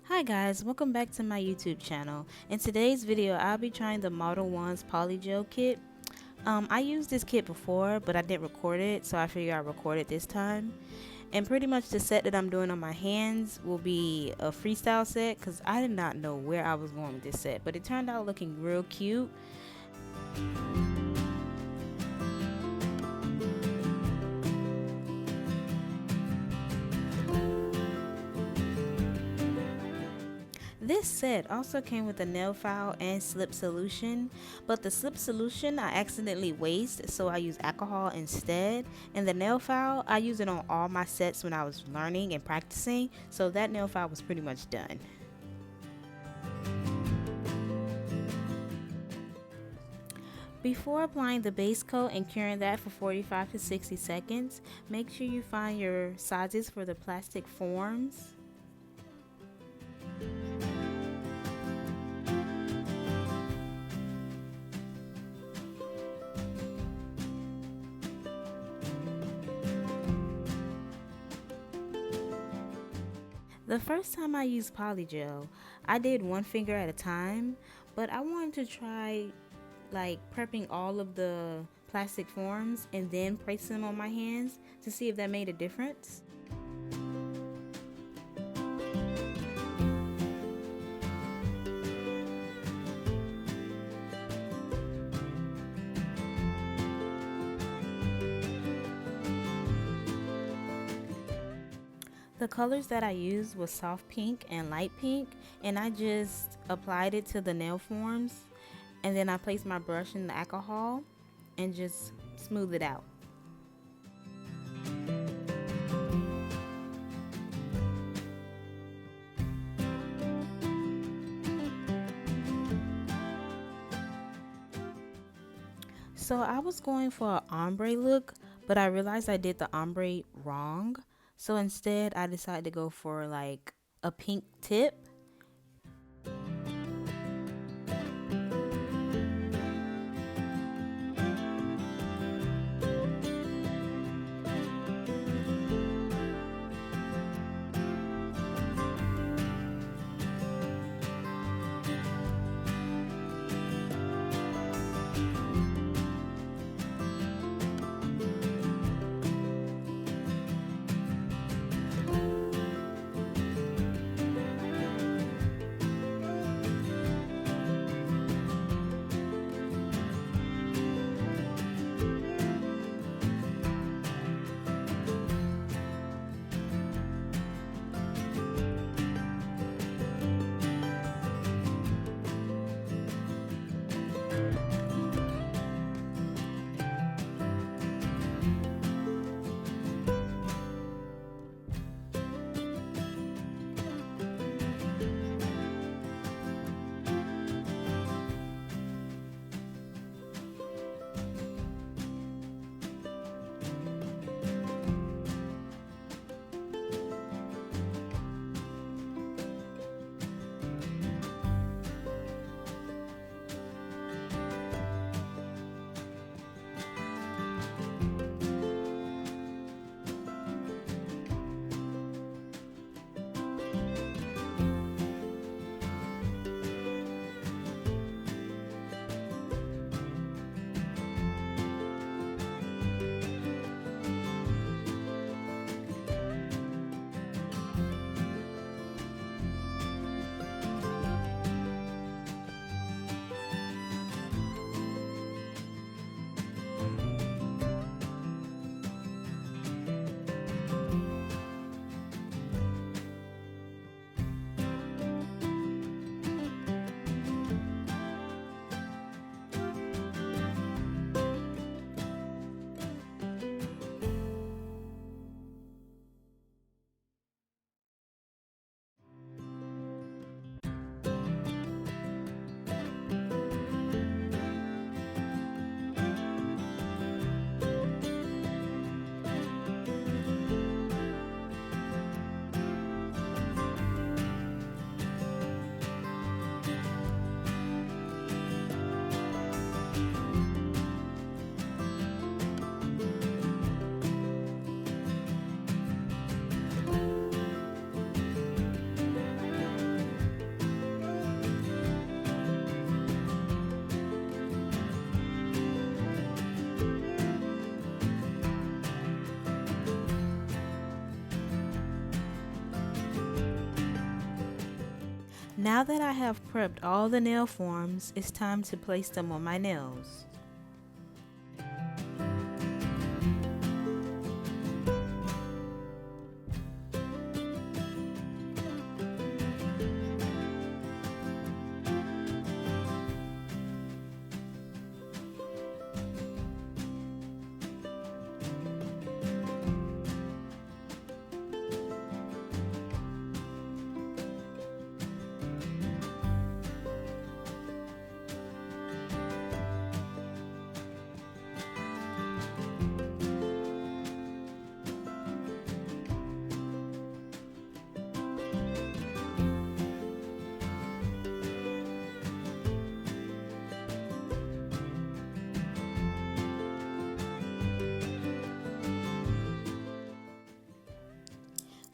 Hi guys, welcome back to my YouTube channel. In today's video, I'll be trying the Modelones Polygel kit. I used this kit before, but I didn't record it, so I figured I'd record it this time. And pretty much the set that I'm doing on my hands will be a freestyle set because I did not know where I was going with this set, but it turned out looking real cute. This set also came with a nail file and slip solution, but the slip solution I accidentally wasted, so I use alcohol instead, and the nail file I use it on all my sets when I was learning and practicing, so that nail file was pretty much done. Before applying the base coat and curing that for 45 to 60 seconds, make sure you find your sizes for the plastic forms. The first time I used polygel, I did one finger at a time, but I wanted to try like prepping all of the plastic forms and then placing them on my hands to see if that made a difference. The colors that I used was soft pink and light pink, and I just applied it to the nail forms, and then I placed my brush in the alcohol and just smooth it out. So I was going for an ombre look, but I realized I did the ombre wrong. So instead I decided to go for like a pink tip. Now that I have prepped all the nail forms, it's time to place them on my nails.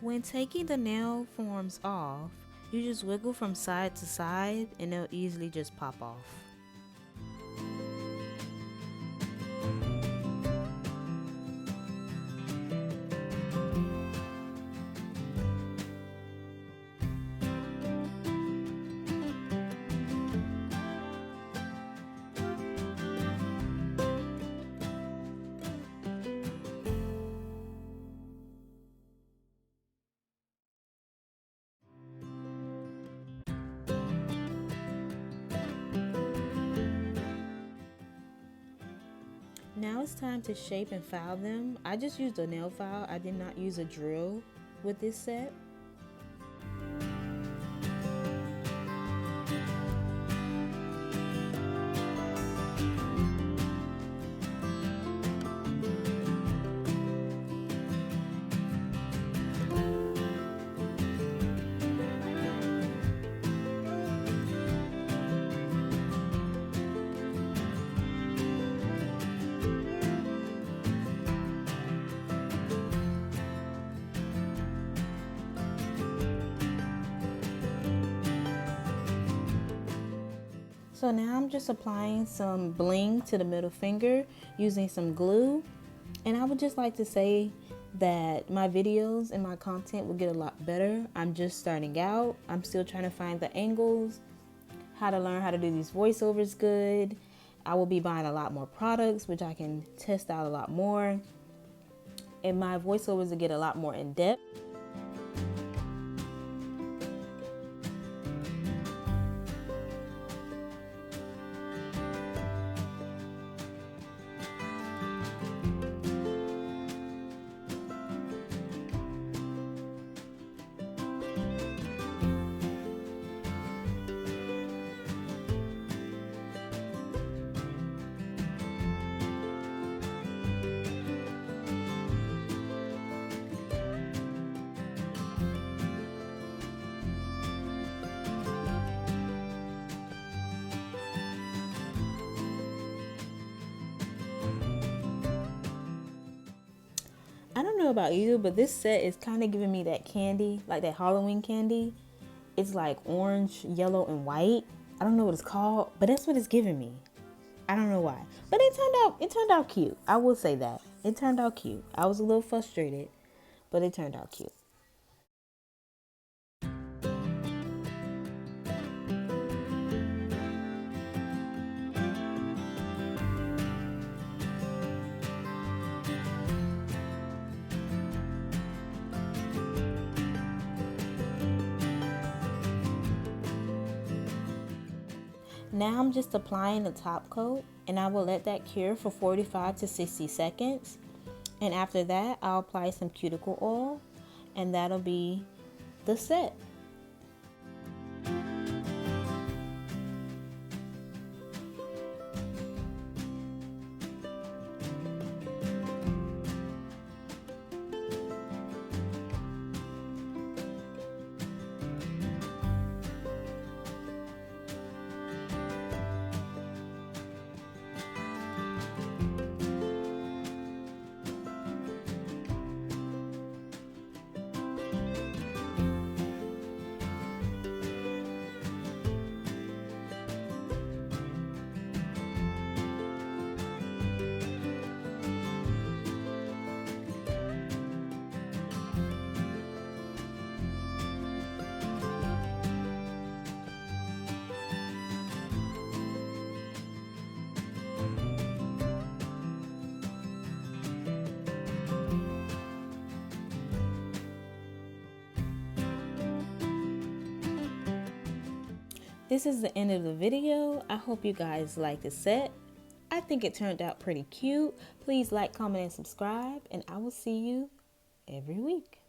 When taking the nail forms off, you just wiggle from side to side and they'll easily just pop off. Now it's time to shape and file them. I just used a nail file. I did not use a drill with this set. So now I'm just applying some bling to the middle finger using some glue. And I would just like to say that my videos and my content will get a lot better. I'm just starting out. I'm still trying to find the angles, how to learn how to do these voiceovers good. I will be buying a lot more products, which I can test out a lot more. And my voiceovers will get a lot more in depth. I don't know about you, but this set is kind of giving me that candy, like that Halloween candy. It's like orange, yellow, and white. I don't know what it's called, but that's what it's giving me. I don't know why, but it turned out cute. I will say that. It turned out cute. I was a little frustrated, but it turned out cute. Now I'm just applying the top coat, and I will let that cure for 45 to 60 seconds. And after that, I'll apply some cuticle oil, and that'll be the set. This is the end of the video. I hope you guys like the set. I think it turned out pretty cute. Please like, comment, and subscribe, and I will see you every week.